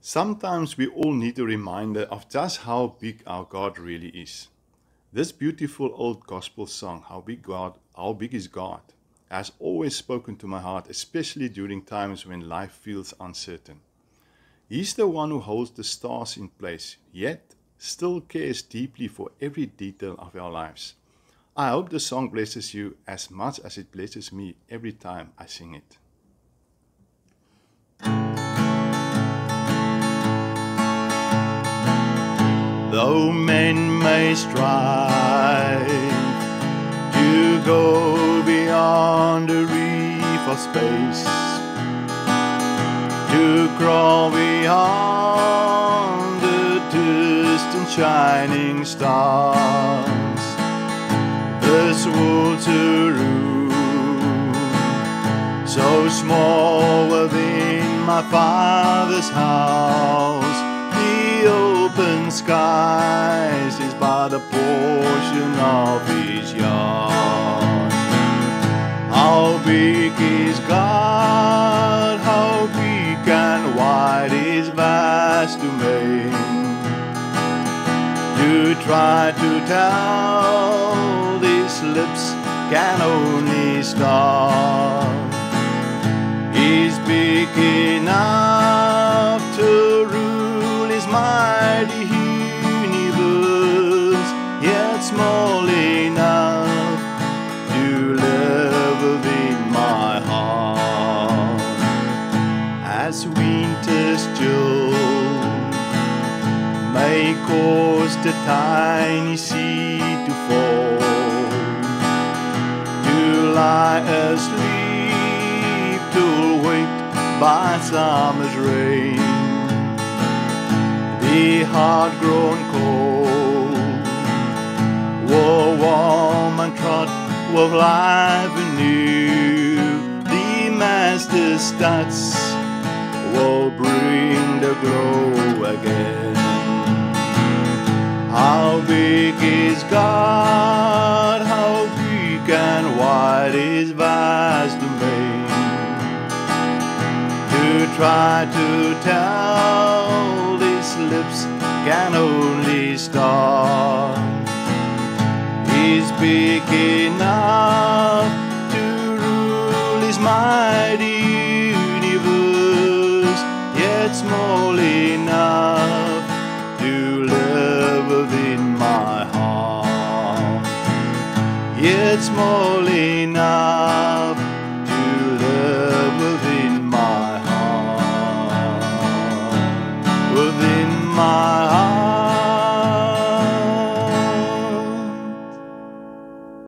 Sometimes we all need a reminder of just how big our God really is. This beautiful old gospel song, How Big is God, has always spoken to my heart, especially during times when life feels uncertain. He's the one who holds the stars in place, yet still cares deeply for every detail of our lives. I hope the song blesses you as much as it blesses me every time I sing it. Though men may strive to go beyond the reef of space, to crawl beyond the distant shining stars, this world's a room so small within my Father's house. The open skies is but a portion of His yard. How big is God? How big and wide His vast domain? To try to tell these lips can only start. He's big enough to rule His mighty universe, yet small enough to live within my heart. As winter's chill may cause the tiny seed to fall, to lie asleep, to wake by summer's rain, the heart grown cold will warm and trot with life anew. The Master's touch will bring the glow again. How big is God? How big and wide His vast domain? To try to tell these lips can only start. He's big enough to rule His mighty universe, yet small enough to live within my heart. Yet small enough to live within my heart. Within my heart.